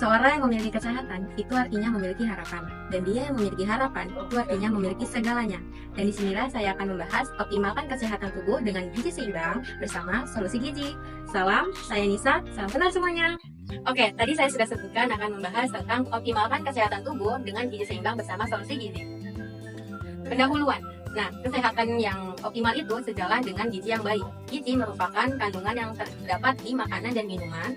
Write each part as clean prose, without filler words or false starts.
Seseorang yang memiliki kesehatan itu artinya memiliki harapan, dan dia yang memiliki harapan itu artinya memiliki segalanya. Dan disinilah saya akan membahas optimalkan kesehatan tubuh dengan gizi seimbang bersama Solusi Gizi. Salam, saya Nisa, salam kenal semuanya. Oke, tadi saya sudah sebutkan akan membahas tentang optimalkan kesehatan tubuh dengan gizi seimbang bersama Solusi Gizi. Pendahuluan. Nah, kesehatan yang optimal itu sejalan dengan gizi yang baik. Gizi merupakan kandungan yang terdapat di makanan dan minuman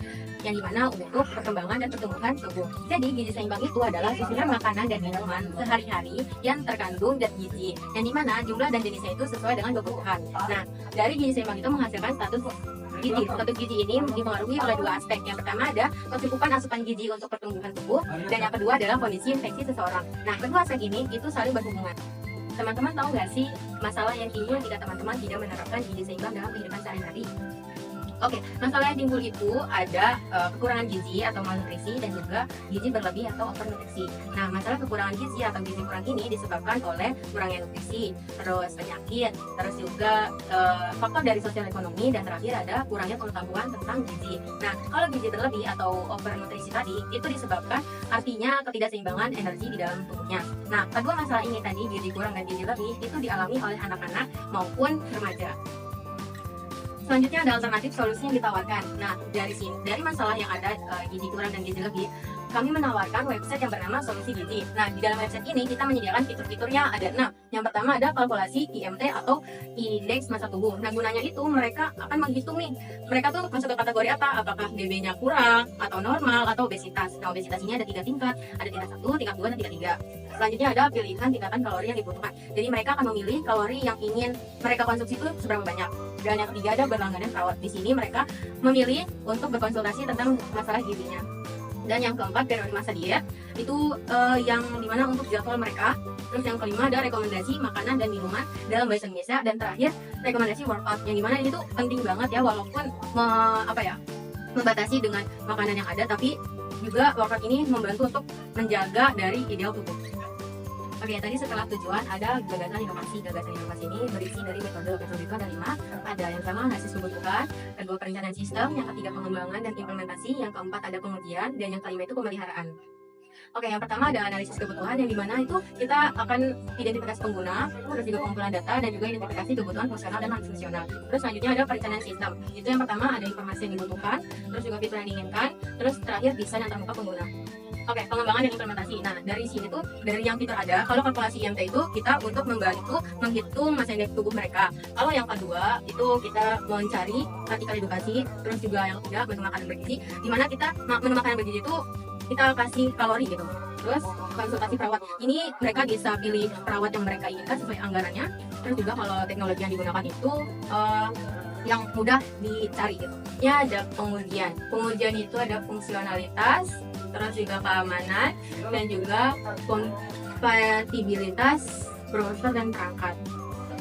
yang dimana untuk perkembangan dan pertumbuhan tubuh. Jadi gizi seimbang itu adalah susunan makanan dan minuman sehari-hari yang terkandung zat gizi, yang dimana jumlah dan jenisnya itu sesuai dengan kebutuhan. Nah, dari gizi seimbang itu menghasilkan status gizi. Status gizi ini dipengaruhi oleh dua aspek. Yang pertama ada kecukupan asupan gizi untuk pertumbuhan tubuh, dan yang kedua adalah kondisi infeksi seseorang. Nah, kedua aspek ini itu saling berhubungan. Teman-teman tahu nggak sih masalah yang timbul jika teman-teman tidak menerapkan gizi seimbang dalam kehidupan sehari-hari? Oke, masalah yang timbul itu ada kekurangan gizi atau malnutrisi dan juga gizi berlebih atau overnutrisi. Nah, masalah kekurangan gizi atau gizi kurang ini disebabkan oleh kurangnya nutrisi, terus penyakit, terus juga faktor dari sosial ekonomi, dan terakhir ada kurangnya pengetahuan tentang gizi. Nah, kalau gizi berlebih atau overnutrisi tadi itu disebabkan artinya ketidakseimbangan energi di dalam tubuhnya. Nah, kedua masalah ini tadi, gizi kurang dan gizi lebih, itu dialami oleh anak-anak maupun remaja. Selanjutnya ada alternatif solusi yang ditawarkan. Nah, dari masalah yang ada gizi kurang dan gizi lebih, kami menawarkan website yang bernama Solusi Gizi. Nah, di dalam website ini kita menyediakan fitur-fiturnya ada 6. Yang pertama ada kalkulasi IMT atau indeks massa tubuh. Nah, gunanya itu mereka akan menghitung nih, mereka tuh masuk ke kategori apa? Apakah BB-nya kurang atau normal atau obesitas. Nah, obesitas ini ada 3 tingkat, ada tingkat 1, tingkat 2, dan tingkat 3. Selanjutnya ada pilihan tingkatan kalori yang dibutuhkan. Jadi mereka akan memilih kalori yang ingin mereka konsumsi itu seberapa banyak. Dan yang ketiga ada berlangganan perawat. Di sini mereka memilih untuk berkonsultasi tentang masalah gizinya. Dan yang keempat periode masa diet, itu yang dimana untuk jadwal mereka. Terus yang kelima ada rekomendasi makanan dan minuman dalam bahasa Indonesia. Dan terakhir rekomendasi workout, yang dimana ini tuh penting banget ya, walaupun membatasi dengan makanan yang ada, tapi juga workout ini membantu untuk menjaga dari ideal tubuh. Oke, tadi setelah tujuan ada gagasan inovasi. Gagasan inovasi ini berisi dari metode itu ada 5. Ada yang pertama analisis kebutuhan, kedua perencanaan sistem, yang ketiga pengembangan dan implementasi, yang keempat ada pengujian, dan yang kelima itu pemeliharaan. Oke, yang pertama ada analisis kebutuhan, yang dimana itu kita akan identifikasi pengguna, terus juga pengumpulan data, dan juga identifikasi kebutuhan fungsional dan non-fungsional. Terus selanjutnya ada perencanaan sistem. Itu yang pertama ada informasi yang dibutuhkan, terus juga fitur yang diinginkan, terus terakhir desain yang termuka pengguna. Oke, pengembangan dan implementasi. Nah, dari sini tuh, dari yang fitur ada, kalau kalkulasi IMT itu kita untuk membantu menghitung massa indeks tubuh mereka. Kalau yang kedua, itu kita mencari artikel edukasi, terus juga yang ketiga menu makanan bergizi, dimana kita menu makanan bergizi itu kita kasih kalori gitu. Terus konsultasi perawat. Ini mereka bisa pilih perawat yang mereka inginkan sesuai anggarannya. Terus juga kalau teknologi yang digunakan itu yang mudah dicari gitu. Ya, ada pengujian. Pengujian itu ada fungsionalitas, terus juga keamanan, dan juga kompatibilitas browser dan perangkat.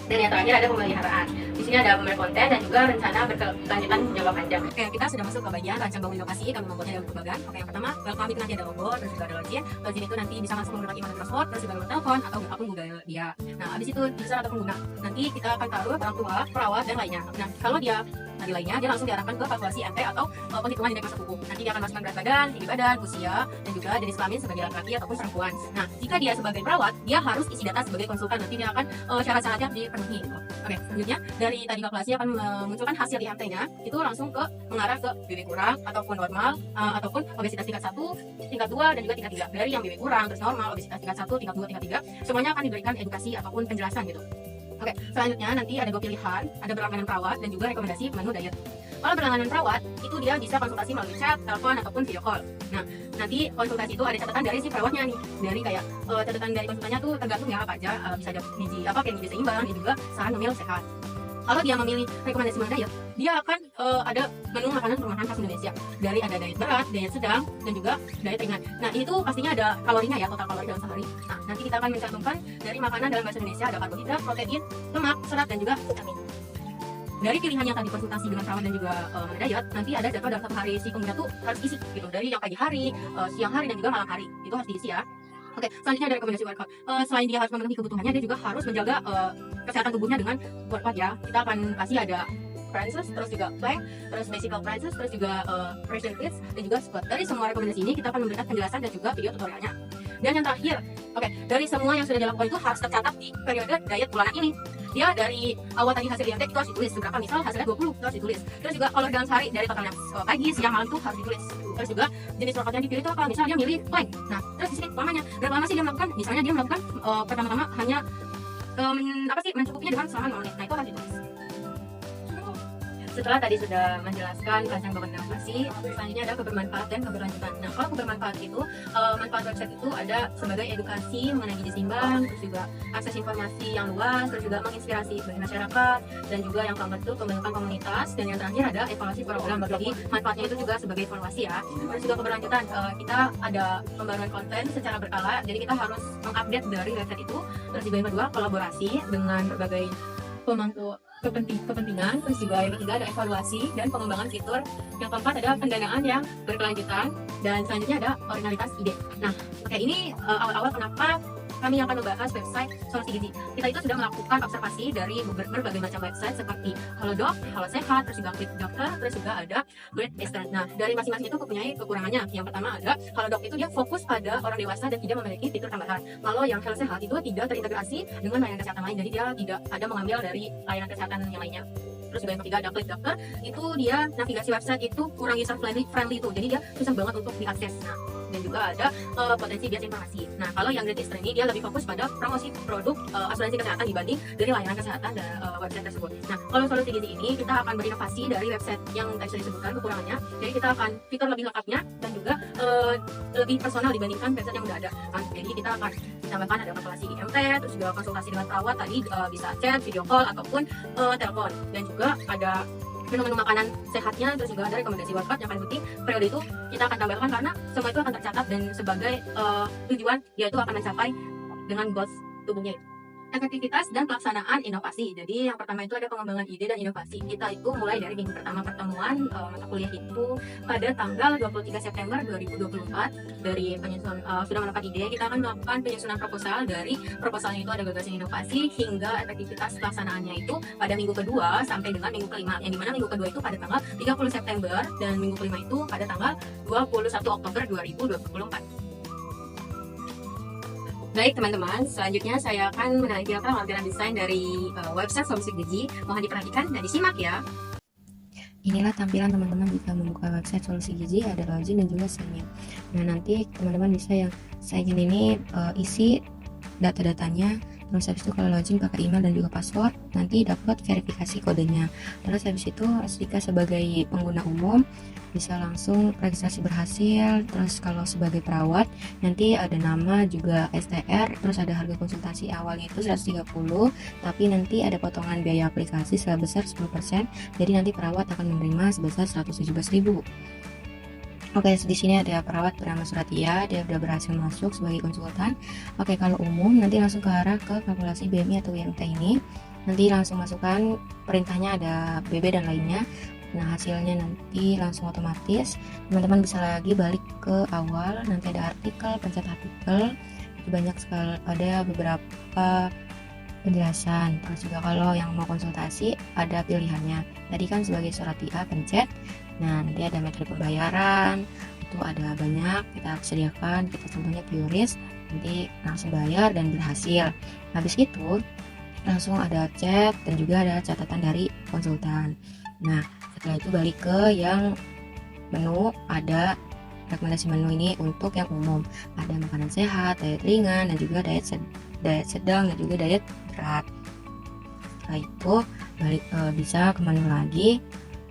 Dan yang terakhir ada pemeliharaan. Di sini ada pemeliharaan konten dan juga rencana berkelanjutan jangka panjang. Oke, kita sudah masuk ke bagian rancang bangun inovasi. Kami membuatnya dalam berbagai. Oke, yang pertama, welcome itu nanti ada logo, terus juga ada login. Login itu nanti bisa masuk menggunakan email Microsoft, terus juga nomor telepon atau akun Google dia. Nah, habis itu user atau pengguna. Nanti kita akan taruh orang tua, perawat, dan lainnya. Nah, kalau dia tadi lainnya, dia langsung diarahkan ke kalkulasi IMT atau penghitungan indeks massa tubuh. Nanti dia akan masukkan berat badan, tinggi badan, usia, dan juga jenis kelamin sebagai laki-laki ataupun perempuan. Nah, jika dia sebagai perawat, dia harus isi data sebagai konsultan. Nanti dia akan syarat-syaratnya dipenuhi. Oke, selanjutnya dari tadi kalkulasi akan memunculkan hasil IMT-nya itu langsung mengarah ke BB kurang ataupun normal, ataupun obesitas tingkat 1, tingkat 2, dan juga tingkat 3. Dari yang BB kurang, terus normal, obesitas tingkat 1, tingkat 2, tingkat 3, semuanya akan diberikan edukasi ataupun penjelasan gitu. Oke, selanjutnya nanti ada 2 pilihan, ada berlangganan perawat dan juga rekomendasi menu diet. Kalau berlangganan perawat, itu dia bisa konsultasi melalui chat, telepon, ataupun video call. Nah, nanti konsultasi itu ada catatan dari si perawatnya nih. Dari kayak catatan dari konsultannya tuh tergantung ya apa aja, bisa ada gizi kayak gizi seimbang, dan juga saran memil sehat. Kalau dia memilih rekomendasi menu diet, dia akan ada menu makanan rumahan khas Indonesia. Dari ada diet berat, diet sedang, dan juga diet ringan. Nah, itu pastinya ada kalorinya ya, total kalori dalam sehari. Nah, nanti kita akan mencantumkan dari makanan dalam bahasa Indonesia ada karbohidrat, protein, lemak, serat, dan juga vitamin. Dari pilihan yang tadi konsultasi dengan perawat dan juga diet, nanti ada jadwal dalam 1 hari si pengguna tuh harus isi gitu. Dari yang pagi hari, siang hari, dan juga malam hari. Itu harus diisi ya. Oke, selanjutnya ada rekomendasi workout. Selain dia harus memenuhi kebutuhannya, dia juga harus menjaga kesehatan tubuhnya dengan workout ya. Kita akan kasih ada Francis, terus juga plank, terus basic Francis, terus juga pressure quits, dan juga squat. Dari semua rekomendasi ini kita akan memberikan penjelasan dan juga video tutorialnya. Dan yang terakhir, dari semua yang sudah dilakukan itu harus tercatat di periode diet bulanan ini. Dia dari awal tadi hasil diet itu harus ditulis seberapa, misal hasilnya 20 itu harus ditulis. Terus juga kalau dalam sehari dari totalnya pagi, siang, malam itu harus ditulis. Terus juga jenis workout yang dipilih itu apa, misalnya dia milih plank. Nah, terus di sini lamanya, berapa lama sih dia melakukan? Misalnya dia melakukan pertama-tama hanya mencukupinya dengan selama 5 menit. Nah, itu harus ditulis. Setelah tadi sudah menjelaskan tentang beban navigasi, selanjutnya ada kebermanfaat dan keberlanjutan. Nah, kalau kebermanfaat itu, manfaat website itu ada sebagai edukasi mengenai gizi seimbang, terus juga akses informasi yang luas, terus juga menginspirasi bagi masyarakat, dan juga yang keempat itu pembentukan komunitas, dan yang terakhir ada evaluasi program. Jadi manfaatnya itu juga sebagai evaluasi ya. Terus juga keberlanjutan, kita ada pembaruan konten secara berkala, jadi kita harus mengupdate dari website itu. Terus juga yang kedua, kolaborasi dengan berbagai pemangku kepentingan. Terus juga yang ketiga ada evaluasi dan pengembangan fitur. Yang keempat ada pendanaan yang berkelanjutan, dan selanjutnya ada originalitas ide. Nah, ini awal-awal kenapa kami akan membahas website Solusi Gizi. Kita itu sudah melakukan observasi dari berbagai macam website seperti Halodoc, Halo Sehat, terus juga Quick Doctor, terus juga ada Great Eastern. Nah, dari masing-masing itu mempunyai kekurangannya. Yang pertama ada Halodoc itu dia fokus pada orang dewasa dan tidak memiliki fitur tambahan. Kalau yang Halo Sehat itu tidak terintegrasi dengan layanan kesehatan lain, jadi dia tidak ada mengambil dari layanan kesehatan yang lainnya. Terus juga yang ketiga ada Quick Doctor, itu dia navigasi website itu kurang user friendly itu, jadi dia susah banget untuk diakses. Nah, dan juga ada potensi bias informasi. Nah, kalau yang Great Eastern ini dia lebih fokus pada promosi produk asuransi kesehatan dibanding dari layanan kesehatan dan website tersebut. Nah, kalau Solusi Gizi ini kita akan berinovasi dari website yang tadi sudah disebutkan kekurangannya. Jadi kita akan fitur lebih lengkapnya dan juga lebih personal dibandingkan website yang udah ada. Nah, jadi kita akan ditambahkan ada kalkulasi IMT, terus juga konsultasi dengan perawat tadi bisa chat, video call ataupun telepon, dan juga ada menu-menu makanan sehatnya, terus juga ada rekomendasi workout. Yang paling penting periode itu kita akan tambahkan karena semua itu akan tercatat dan sebagai tujuan yaitu akan mencapai dengan goals tubuhnya itu. Efektivitas dan pelaksanaan inovasi. Jadi yang pertama itu ada pengembangan ide dan inovasi. Kita itu mulai dari minggu pertama pertemuan mata kuliah itu pada tanggal 23 September 2024. Dari penyusunan sudah mendapatkan ide, kita akan melakukan penyusunan proposal. Dari proposalnya itu ada gagasan inovasi hingga efektivitas pelaksanaannya itu pada minggu kedua sampai dengan minggu kelima. Yang dimana minggu kedua itu pada tanggal 30 September dan minggu kelima itu pada tanggal 21 Oktober 2024. Baik teman-teman, selanjutnya saya akan menampilkan lampiran desain dari website Solusi Gizi. Mohon diperhatikan dan disimak ya. Inilah tampilan teman-teman jika membuka website Solusi Gizi, ada login dan juga sign in. Nah, nanti teman-teman bisa yang sign in ini isi data-datanya. Terus habis itu kalau login pakai email dan juga password, nanti dapat verifikasi kodenya. Terus habis itu jika sebagai pengguna umum bisa langsung registrasi berhasil. Terus kalau sebagai perawat nanti ada nama juga STR, terus ada harga konsultasi awalnya itu 130, tapi nanti ada potongan biaya aplikasi sebesar 10%, jadi nanti perawat akan menerima sebesar 117.000. Oke, di sini ada perawat bernama Suratia, dia udah berhasil masuk sebagai konsultan. Oke, kalau umum nanti langsung ke arah ke kalkulasi BMI atau IMT ini. Nanti langsung masukkan perintahnya, ada BB dan lainnya. Nah, hasilnya nanti langsung otomatis. Teman-teman bisa lagi balik ke awal, nanti ada artikel, pencet artikel. Itu banyak sekali, ada beberapa penjelasan. Terus juga kalau yang mau konsultasi ada pilihannya. Tadi kan sebagai Suratia pencet. Nah, nanti ada metode pembayaran, itu ada banyak kita sediakan, kita contohnya QRIS, nanti langsung bayar dan berhasil. Habis itu langsung ada chat dan juga ada catatan dari konsultan. Nah, setelah itu balik ke yang menu, ada rekomendasi menu ini untuk yang umum, ada makanan sehat, diet ringan, dan juga diet sedang dan juga diet berat. Setelah itu balik bisa ke menu lagi,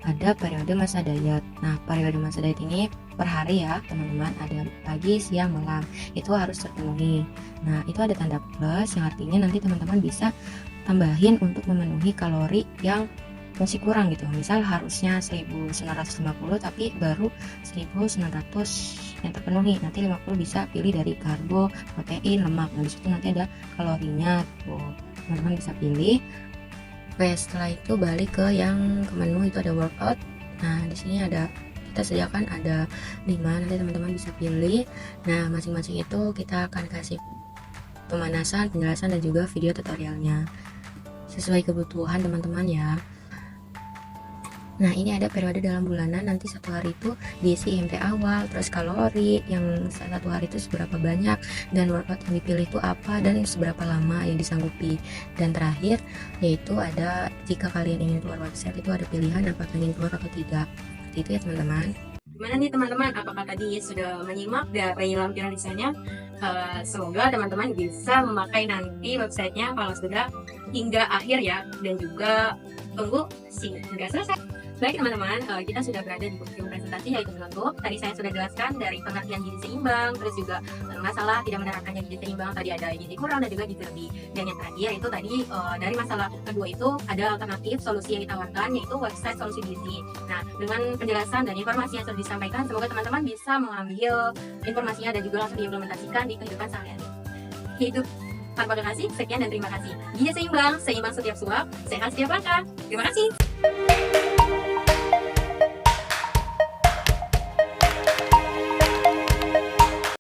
ada periode masa diet. Nah, periode masa diet ini per hari ya teman-teman, ada pagi, siang, malam, itu harus terpenuhi. Nah, itu ada tanda plus yang artinya nanti teman-teman bisa tambahin untuk memenuhi kalori yang masih kurang gitu. Misal harusnya 1950 tapi baru 1900 yang terpenuhi, nanti 50 bisa pilih dari karbo, protein, lemak. Nah, disitu nanti ada kalorinya tuh, teman-teman bisa pilih. Oke, setelah itu balik ke yang ke menu, itu ada workout. Nah, di sini ada kita sediakan ada 5, nanti teman-teman bisa pilih. Nah, masing-masing itu kita akan kasih pemanasan, penjelasan dan juga video tutorialnya sesuai kebutuhan teman-teman ya. Nah, ini ada periode dalam bulanan, nanti satu hari itu diisi IMT awal, terus kalori, yang satu hari itu seberapa banyak, dan workout yang dipilih itu apa, dan seberapa lama yang disanggupi. Dan terakhir, yaitu ada jika kalian ingin keluar website, itu ada pilihan apakah ingin keluar atau tidak. Seperti itu ya teman-teman. Gimana nih teman-teman, apakah tadi sudah menyimak dari lampiran desainnya? Semoga teman-teman bisa memakai nanti websitenya kalau sudah hingga akhir ya, dan juga tunggu hingga selesai. Baik teman-teman, kita sudah berada di penghujung presentasi yaitu penutup. Tadi saya sudah jelaskan dari pengertian gizi seimbang, terus juga masalah tidak menerapkannya gizi seimbang, tadi ada gizi kurang dan juga gizi lebih. Dan yang terakhir itu tadi dari masalah kedua itu ada alternatif solusi yang ditawarkan yaitu website solusi gizi. Nah, dengan penjelasan dan informasi yang sudah disampaikan, semoga teman-teman bisa mengambil informasinya dan juga langsung diimplementasikan di kehidupan sehari-hari. Hidup tanpa donasi, sekian dan terima kasih. Gizi seimbang, seimbang setiap suap, sehat setiap langkah. Terima kasih.